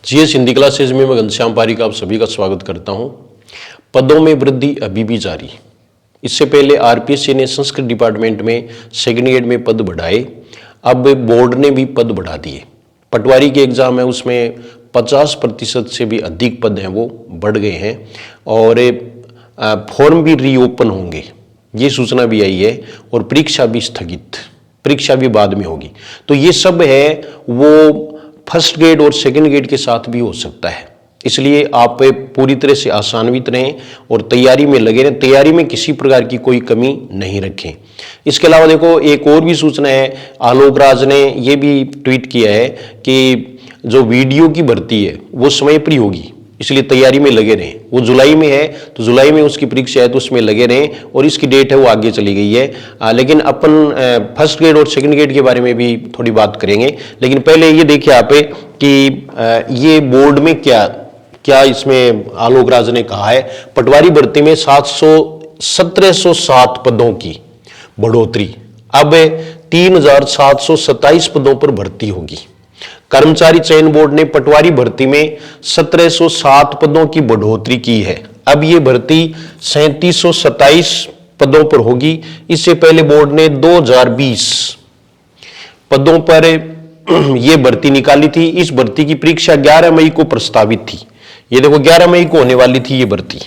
GS Hindi classes में मैं घनश्याम पारिक आप सभी का स्वागत करता हूं। पदों में वृद्धि अभी भी जारी। इससे पहले आरपीएससी ने संस्कृत डिपार्टमेंट में सेकंड ग्रेड में पद बढ़ाए, अब बोर्ड ने भी पद बढ़ा दिए। पटवारी के एग्जाम है उसमें 50% से भी अधिक पद हैं वो बढ़ गए हैं और फॉर्म भी रीओपन होंगे, ये सूचना भी आई है। और परीक्षा भी स्थगित, परीक्षा भी बाद में होगी। तो ये सब है वो फर्स्ट ग्रेड और सेकंड ग्रेड के साथ भी हो सकता है, इसलिए आप पूरी तरह से आशान्वित रहें और तैयारी में लगे रहें। तैयारी में किसी प्रकार की कोई कमी नहीं रखें। इसके अलावा देखो एक और भी सूचना है, आलोक राज ने ये भी ट्वीट किया है कि जो वीडियो की भर्ती है वो समय पर ही होगी, इसलिए तैयारी में लगे रहें। वो जुलाई में है तो जुलाई में उसकी परीक्षा है तो उसमें लगे रहें और इसकी डेट है वो आगे चली गई है। लेकिन अपन फर्स्ट ग्रेड और सेकंड ग्रेड के बारे में भी थोड़ी बात करेंगे। लेकिन पहले ये देखिए आप कि ये बोर्ड में क्या इसमें आलोक राज ने कहा है। पटवारी भर्ती में 1707 पदों की बढ़ोतरी, अब 3727 पदों पर भर्ती होगी। कर्मचारी चयन बोर्ड ने पटवारी भर्ती में 1707 पदों की बढ़ोतरी की है। अब ये भर्ती 3727 पदों पर होगी। इससे पहले बोर्ड ने 2020 पदों पर यह भर्ती निकाली थी। इस भर्ती की परीक्षा 11 मई को प्रस्तावित थी। ये देखो 11 मई को होने वाली थी ये भर्ती।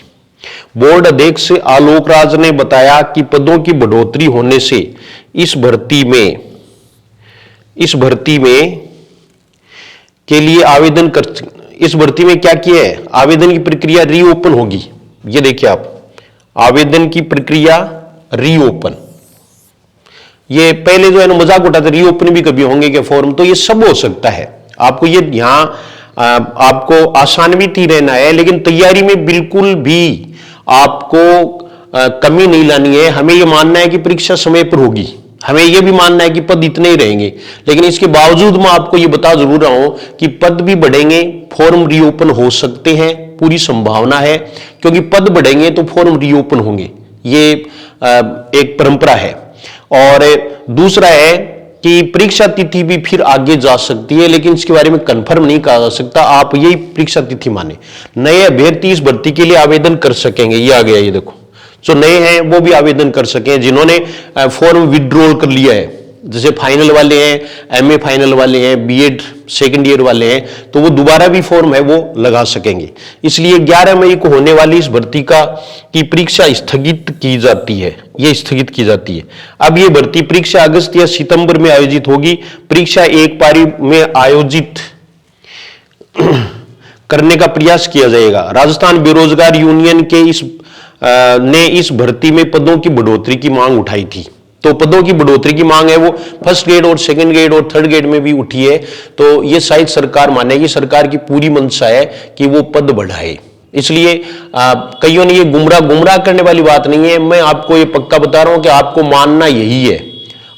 बोर्ड अध्यक्ष आलोक राज ने बताया कि पदों की बढ़ोतरी होने से इस भर्ती में के लिए आवेदन कर, इस भर्ती में क्या किया है, आवेदन की प्रक्रिया रीओपन होगी। ये देखिए आप, आवेदन की प्रक्रिया रीओपन। ये पहले जो है ना मजाक उठाते, रीओपन भी कभी होंगे क्या फॉर्म, तो ये सब हो सकता है। आपको ये यहां आपको आशान्वित ही रहना है, लेकिन तैयारी में बिल्कुल भी आपको कमी नहीं लानी है। हमें यह मानना है कि परीक्षा समय पर होगी, हमें यह भी मानना है कि पद इतने ही रहेंगे, लेकिन इसके बावजूद मैं आपको यह बता जरूर रहा हूं कि पद भी बढ़ेंगे, फॉर्म रीओपन हो सकते हैं, पूरी संभावना है। क्योंकि पद बढ़ेंगे तो फॉर्म रीओपन होंगे, ये एक परंपरा है। और दूसरा है कि परीक्षा तिथि भी फिर आगे जा सकती है, लेकिन इसके बारे में कंफर्म नहीं कहा जा सकता। आप यही परीक्षा तिथि माने। नए अभ्यर्थी इस भर्ती के लिए आवेदन कर सकेंगे। ये आ गया, ये देखो, जो नए हैं वो भी आवेदन कर सकें। जिन्होंने फॉर्म विड्रॉल कर लिया है, जैसे फाइनल वाले हैं, एमए फाइनल वाले हैं, बीएड सेकंड ईयर वाले हैं, तो वो दोबारा भी फॉर्म है वो लगा सकेंगे। इसलिए 11 मई को होने वाली इस भर्ती की परीक्षा स्थगित की जाती है, ये स्थगित की जाती है। अब ये भर्ती परीक्षा अगस्त या सितंबर में आयोजित होगी। परीक्षा एक पारी में आयोजित करने का प्रयास किया जाएगा। राजस्थान बेरोजगार यूनियन के ने इस भर्ती में पदों की बढ़ोतरी की मांग उठाई थी। तो पदों की बढ़ोतरी की मांग है वो फर्स्ट ग्रेड और सेकंड ग्रेड और थर्ड ग्रेड में भी उठी है। तो ये शायद सरकार मानेगी, सरकार की पूरी मंशा है कि वो पद बढ़ाए। इसलिए कईयों ने ये गुमराह करने वाली बात नहीं है। मैं आपको ये पक्का बता रहा हूं कि आपको मानना यही है,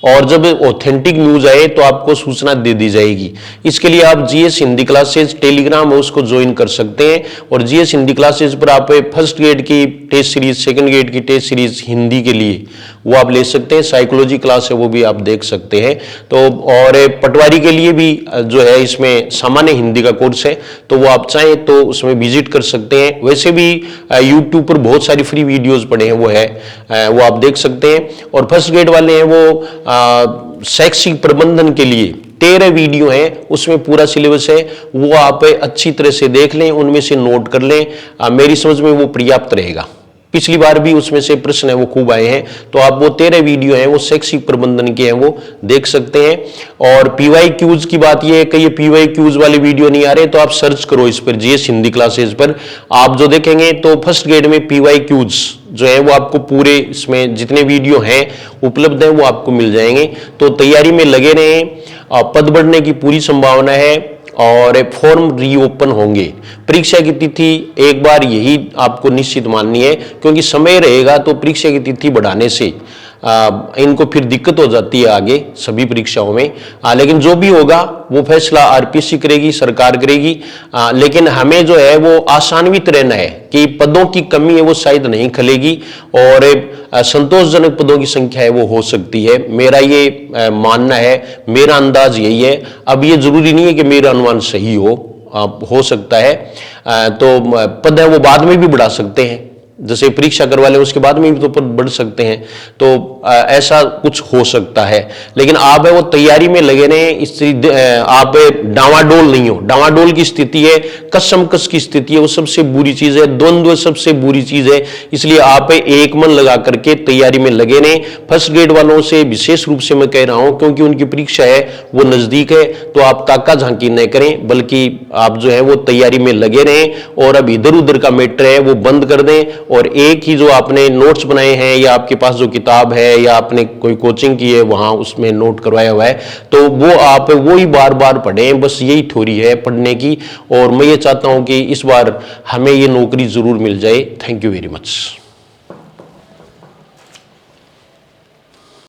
और जब ऑथेंटिक न्यूज आए तो आपको सूचना दे दी जाएगी। इसके लिए आप जीएस हिंदी क्लासेज टेलीग्राम है उसको ज्वाइन कर सकते हैं, और जीएस हिंदी क्लासेज पर आप फर्स्ट ग्रेड की टेस्ट सीरीज, सेकंड ग्रेड की टेस्ट सीरीज हिंदी के लिए वो आप ले सकते हैं। साइकोलॉजी क्लास है वो भी आप देख सकते हैं। तो और पटवारी के लिए भी जो है इसमें सामान्य हिंदी का कोर्स है, तो वो आप चाहें तो उसमें विजिट कर सकते हैं। वैसे भी यूट्यूब पर बहुत सारी फ्री वीडियोज पड़े हैं, वो आप देख सकते हैं। और फर्स्ट ग्रेड वाले हैं वो शैक्षिक प्रबंधन के लिए 13 वीडियो हैं, उसमें पूरा सिलेबस है, वो आप अच्छी तरह से देख लें, उनमें से नोट कर लें। मेरी समझ में वो पर्याप्त रहेगा। पिछली बार भी उसमें से प्रश्न है वो खूब आए हैं, तो आप वो 13 वीडियो हैं वो शैक्षिक प्रबंधन के हैं वो देख सकते हैं। और PYQs की बात ये है कि ये PYQs वाले वीडियो नहीं आ रहे, तो आप सर्च करो इस पर, जीएस हिंदी क्लासेज पर आप जो देखेंगे तो फर्स्ट ग्रेड में PYQs जो है वो आपको पूरे इसमें जितने वीडियो हैं उपलब्ध हैं वो आपको मिल जाएंगे। तो तैयारी में लगे रहें, पद बढ़ने की पूरी संभावना है और फॉर्म रीओपन होंगे। परीक्षा की तिथि एक बार यही आपको निश्चित माननी है, क्योंकि समय रहेगा तो परीक्षा की तिथि बढ़ाने से इनको फिर दिक्कत हो जाती है आगे सभी परीक्षाओं में। लेकिन जो भी होगा वो फैसला आरपीएससी करेगी, सरकार करेगी। लेकिन हमें जो है वो आशान्वित रहना है कि पदों की कमी है वो शायद नहीं खलेगी और संतोषजनक पदों की संख्या है वो हो सकती है। मेरा ये मानना है, मेरा अंदाज यही है। अब ये जरूरी नहीं है कि मेरा अनुमान सही हो, हो सकता है। तो पद है वो बाद में भी बढ़ा सकते हैं, जैसे परीक्षा करवा लें उसके बाद में भी तो पद बढ़ सकते हैं। तो ऐसा कुछ हो सकता है, लेकिन आप है वो तैयारी में लगे रहें, आप डावाडोल नहीं हो। डावाडोल की स्थिति है, कसमकस की स्थिति है, वो सबसे बुरी चीज है, द्वंद्व सबसे बुरी चीज है। इसलिए आप एक मन लगा करके तैयारी में लगे रहें। फर्स्ट ग्रेड वालों से विशेष रूप से मैं कह रहा हूं, क्योंकि उनकी परीक्षा है वो नजदीक है, तो आप ताका झांकी न करें, बल्कि आप जो है वो तैयारी में लगे रहें और अब इधर उधर का मैटर है वो बंद कर दें, और एक ही जो आपने नोट्स बनाए हैं या आपके पास जो किताब है या आपने कोई कोचिंग की है वहां उसमें नोट करवाया हुआ है, तो वो आप वो ही बार बार पढ़ें। बस यही थ्योरी है पढ़ने की, और मैं ये चाहता हूं कि इस बार हमें ये नौकरी जरूर मिल जाए। Thank you very much.